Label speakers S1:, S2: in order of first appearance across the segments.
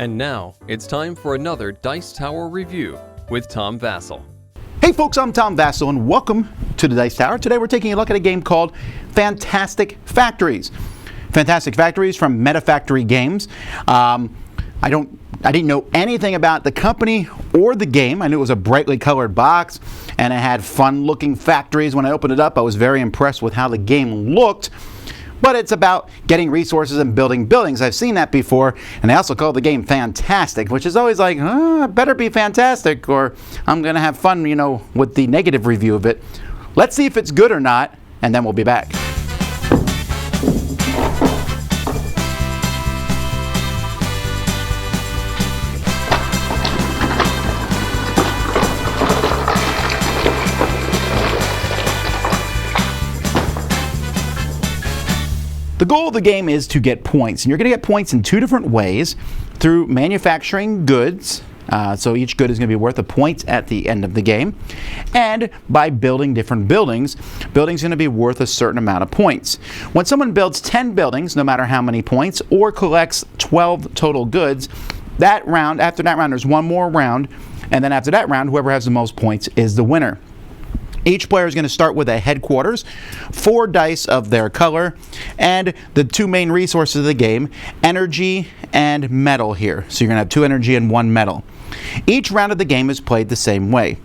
S1: And now, it's time for another Dice Tower review with Tom Vasel.
S2: Hey folks, I'm Tom Vasel and welcome to the Dice Tower. Today we're taking a look at a game called Fantastic Factories. Fantastic Factories from Meta Factory Games. I didn't know anything about the company or the game. I knew it was a brightly colored box and it had fun looking factories. When I opened it up, I was very impressed with how the game looked. But it's about getting resources and building buildings. I've seen that before, and they also call the game Fantastic, which is always like, it better be fantastic, or I'm going to have fun, with the negative review of it. Let's see if it's good or not, and then we'll be back. The goal of the game is to get points, and you're going to get points in two different ways: through manufacturing goods, so each good is going to be worth a point at the end of the game, and by building different buildings. Buildings are going to be worth a certain amount of points. When someone builds 10 buildings, no matter how many points, or collects 12 total goods, after that round there's one more round, and then after that round, whoever has the most points is the winner. Each player is going to start with a headquarters, 4 dice of their color, and the two main resources of the game, energy and metal here. So you're going to have 2 energy and 1 metal. Each round of the game is played the same way.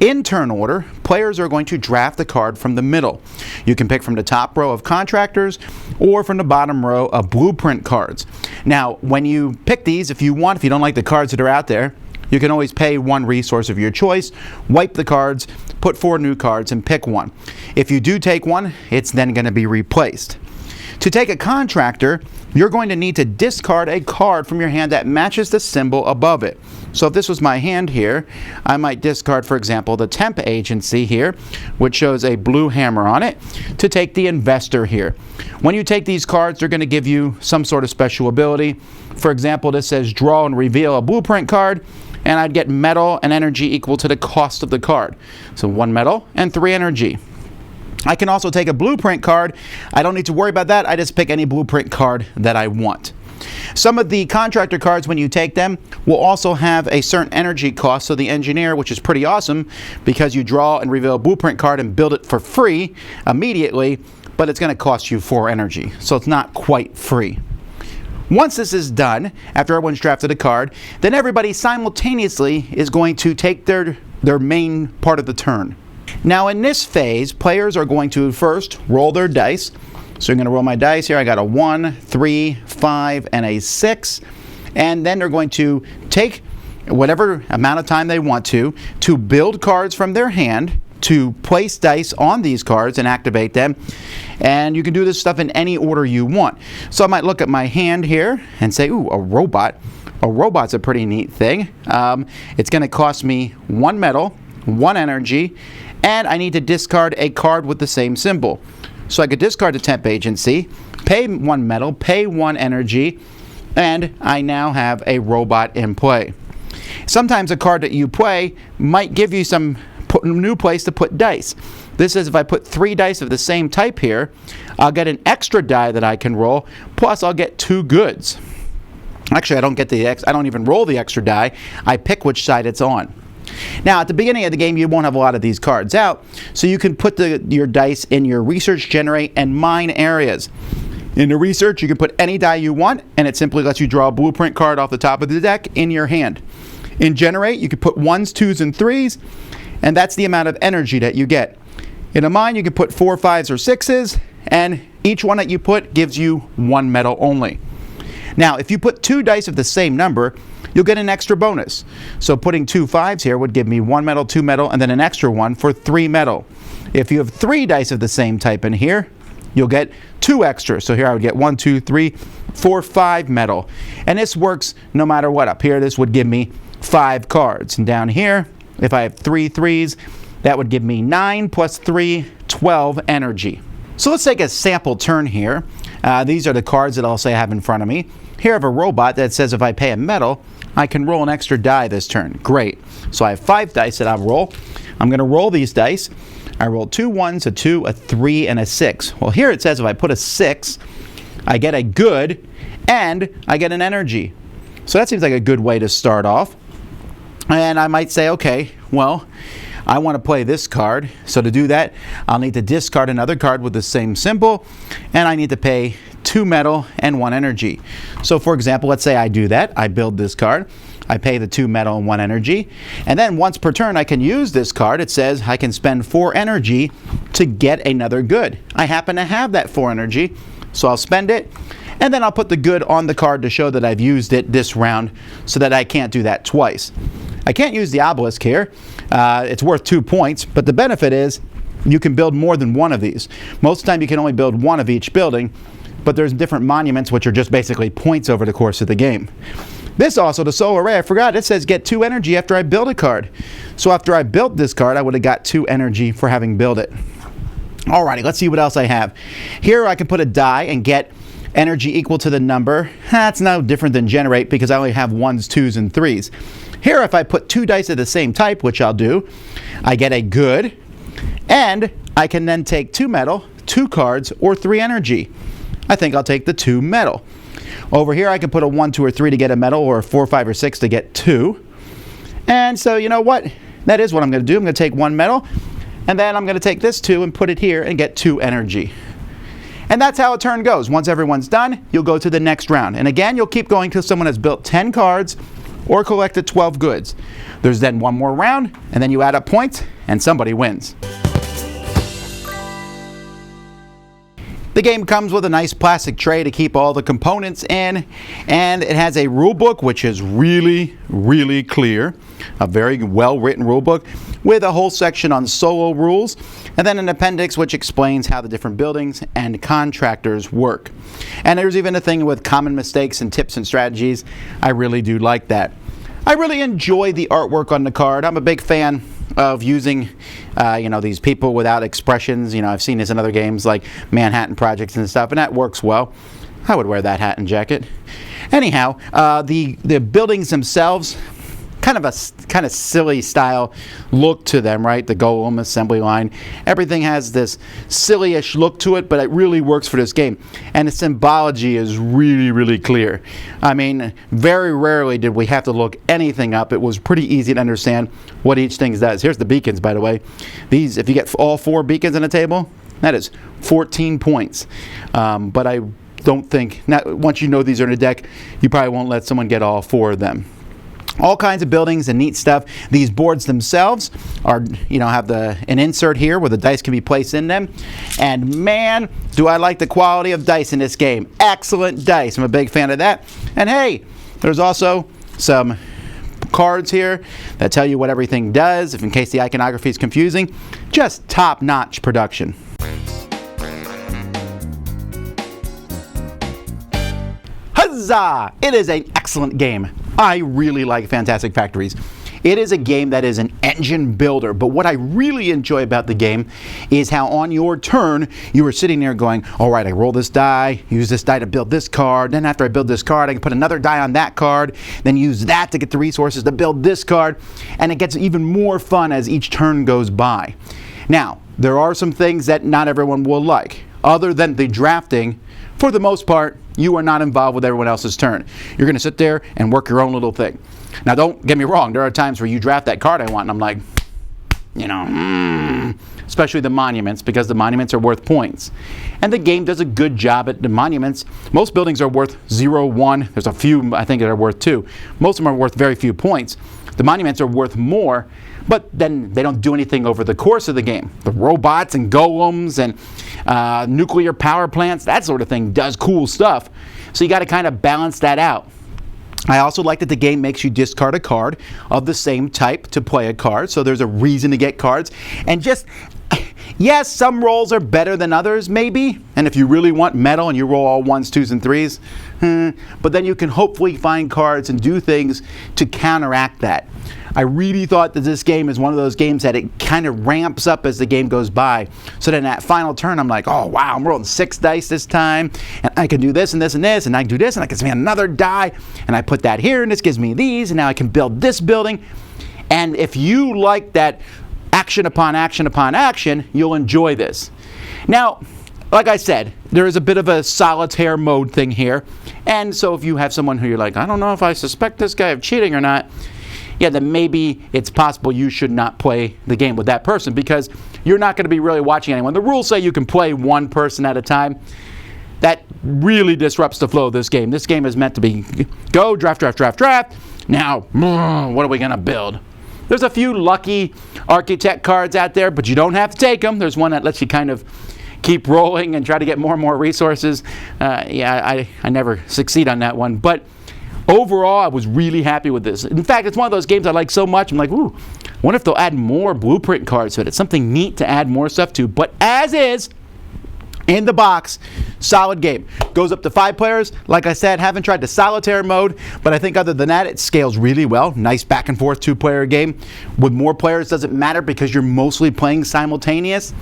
S2: In turn order, players are going to draft the card from the middle. You can pick from the top row of contractors or from the bottom row of blueprint cards. Now, when you pick these, if you don't like the cards that are out there, you can always pay 1 resource of your choice, wipe the cards, put 4 new cards, and pick one. If you do take one, it's then going to be replaced. To take a contractor, you're going to need to discard a card from your hand that matches the symbol above it. So if this was my hand here, I might discard, for example, the temp agency here, which shows a blue hammer on it, to take the investor here. When you take these cards, they're going to give you some sort of special ability. For example, this says draw and reveal a blueprint card, and I'd get metal and energy equal to the cost of the card. So 1 metal and 3 energy. I can also take a blueprint card. I don't need to worry about that. I just pick any blueprint card that I want. Some of the contractor cards, when you take them, will also have a certain energy cost. So the engineer, which is pretty awesome because you draw and reveal a blueprint card and build it for free immediately, but it's going to cost you 4 energy. So it's not quite free. Once this is done, after everyone's drafted a card, then everybody simultaneously is going to take their main part of the turn. Now in this phase, players are going to first roll their dice. So I'm going to roll my dice here. I got a 1, 3, 5, and a 6. And then they're going to take whatever amount of time they want to build cards from their hand, to place dice on these cards and activate them. And you can do this stuff in any order you want. So I might look at my hand here and say, ooh, a robot. A robot's a pretty neat thing. It's going to cost me 1 metal, 1 energy, and I need to discard a card with the same symbol. So I could discard the temp agency, pay 1 metal, pay 1 energy, and I now have a robot in play. Sometimes a card that you play might give you some new place to put dice. This is if I put 3 dice of the same type here, I'll get an extra die that I can roll, plus I'll get 2 goods. Actually, I don't even roll the extra die. I pick which side it's on. Now, at the beginning of the game, you won't have a lot of these cards out, so you can put your dice in your research, generate, and mine areas. In the research, you can put any die you want, and it simply lets you draw a blueprint card off the top of the deck in your hand. In generate, you can put 1s, 2s, and 3s, and that's the amount of energy that you get. In a mine, you can put 4, 5s, or 6s, and each one that you put gives you 1 metal only. Now, if you put 2 dice of the same number, you'll get an extra bonus. So putting 2 5s here would give me 1 metal, 2 metal, and then an extra one for 3 metal. If you have 3 dice of the same type in here, you'll get 2 extra. So here I would get 1, 2, 3, 4, 5 metal. And this works no matter what. Up here, this would give me 5 cards. And down here, if I have 3 3s, that would give me 9 plus 3, 12 energy. So let's take a sample turn here. These are the cards that I'll say I have in front of me. Here I have a robot that says if I pay a metal, I can roll an extra die this turn. Great. So I have 5 dice that I'll roll. I'm going to roll these dice. I roll 2 1s, a 2, a 3, and a 6. Well, here it says if I put a 6, I get a good and I get an energy. So that seems like a good way to start off. And I might say, okay, well, I want to play this card. So to do that, I'll need to discard another card with the same symbol, and I need to pay 2 metal and 1 energy. So for example, let's say I do that. I build this card. I pay the 2 metal and 1 energy. And then once per turn, I can use this card. It says I can spend 4 energy to get another good. I happen to have that 4 energy, so I'll spend it. And then I'll put the good on the card to show that I've used it this round so that I can't do that twice. I can't use the obelisk here. It's worth 2 points, but the benefit is you can build more than one of these. Most of the time you can only build one of each building, but there's different monuments which are just basically points over the course of the game. This also, the solar array, I forgot, it says get 2 energy after I build a card. So after I built this card, I would have got 2 energy for having built it. Alrighty, let's see what else I have. Here I can put a die and get energy equal to the number. That's no different than generate because I only have 1s, 2s, and 3s. Here, if I put 2 dice of the same type, which I'll do, I get a good, and I can then take 2 metal, 2 cards, or 3 energy. I think I'll take the 2 metal. Over here, I can put a 1, 2, or 3 to get a metal, or a 4, 5, or 6 to get 2. And so, you know what? That is what I'm going to do. I'm going to take 1 metal, and then I'm going to take this 2 and put it here and get 2 energy. And that's how a turn goes. Once everyone's done, you'll go to the next round. And again, you'll keep going till someone has built 10 cards or collected 12 goods. There's then one more round, and then you add up points, and somebody wins. The game comes with a nice plastic tray to keep all the components in, and it has a rule book which is really, really clear. A very well-written rule book with a whole section on solo rules, and then an appendix which explains how the different buildings and contractors work. And there's even a thing with common mistakes and tips and strategies. I really do like that. I really enjoy the artwork on the card. I'm a big fan of using these people without expressions. I've seen this in other games like Manhattan Projects and stuff, and that works well. I would wear that hat and jacket. Anyhow, the buildings themselves, kind of silly style look to them, right? The golem assembly line, everything has this silly-ish look to it, but it really works for this game. And the symbology is really, really clear. I mean, very rarely did we have to look anything up. It was pretty easy to understand what each thing does. Here's the beacons, by the way. These, if you get all 4 beacons on a table, that is 14 points. But I don't think, once you know these are in a deck, you probably won't let someone get all 4 of them. All kinds of buildings and neat stuff. These boards themselves are, have an insert here where the dice can be placed in them. And man, do I like the quality of dice in this game. Excellent dice. I'm a big fan of that. And hey, there's also some cards here that tell you what everything does, if in case the iconography is confusing. Just top-notch production. Huzzah! It is an excellent game. I really like Fantastic Factories. It is a game that is an engine builder, but what I really enjoy about the game is how on your turn you are sitting there going, all right, I roll this die, use this die to build this card, then after I build this card I can put another die on that card, then use that to get the resources to build this card, and it gets even more fun as each turn goes by. Now, there are some things that not everyone will like. Other than the drafting, for the most part, you are not involved with everyone else's turn. You're going to sit there and work your own little thing. Now, don't get me wrong. There are times where you draft that card I want, and I'm like, especially the monuments, because the monuments are worth points. And the game does a good job at the monuments. Most buildings are worth 0, 1. There's a few, I think, that are worth 2. Most of them are worth very few points. The monuments are worth more, but then they don't do anything over the course of the game. The robots and golems and nuclear power plants, that sort of thing does cool stuff. So you got to kind of balance that out. I also like that the game makes you discard a card of the same type to play a card, so there's a reason to get cards. And just, yes, some rolls are better than others, maybe. And if you really want metal and you roll all 1s, 2s, and 3s, but then you can hopefully find cards and do things to counteract that. I really thought that this game is one of those games that it kind of ramps up as the game goes by. So then that final turn, I'm like, oh wow, I'm rolling 6 dice this time, and I can do this and this and this, and I can do this, and I can spend another die, and I put that here, and this gives me these, and now I can build this building. And if you like that action upon action upon action, you'll enjoy this. Now, like I said, there is a bit of a solitaire mode thing here. And so if you have someone who you're like, I don't know if I suspect this guy of cheating or not, yeah, then maybe it's possible you should not play the game with that person because you're not going to be really watching anyone. The rules say you can play one person at a time. That really disrupts the flow of this game. This game is meant to be go, draft. Now, what are we going to build? There's a few lucky architect cards out there, but you don't have to take them. There's one that lets you kind of keep rolling and try to get more and more resources. I never succeed on that one. But overall, I was really happy with this. In fact, it's one of those games I like so much. I'm like, ooh, I wonder if they'll add more blueprint cards to it. It's something neat to add more stuff to. But as is, in the box, solid game. Goes up to 5 players. Like I said, haven't tried the solitaire mode, but I think other than that, it scales really well. Nice back and forth 2-player game. With more players, doesn't matter because you're mostly playing simultaneous.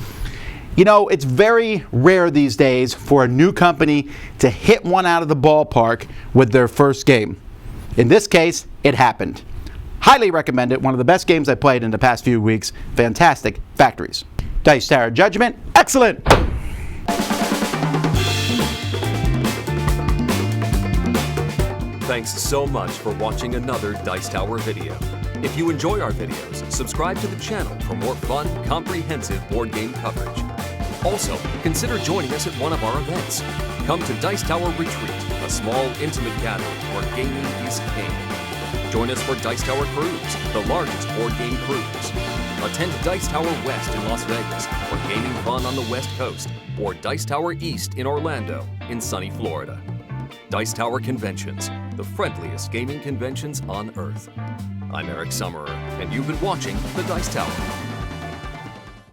S2: You know, it's very rare these days for a new company to hit one out of the ballpark with their first game. In this case, it happened. Highly recommend it. One of the best games I played in the past few weeks. Fantastic factories. Dice Tower Judgment, excellent!
S1: Thanks so much for watching another Dice Tower video. If you enjoy our videos, subscribe to the channel for more fun, comprehensive board game coverage. Also, consider joining us at one of our events. Come to Dice Tower Retreat, a small, intimate gathering where gaming is king. Join us for Dice Tower Cruise, the largest board game cruise. Attend Dice Tower West in Las Vegas for gaming fun on the West Coast, or Dice Tower East in Orlando, in sunny Florida. Dice Tower Conventions, the friendliest gaming conventions on Earth. I'm Eric Summerer, and you've been watching the Dice Tower.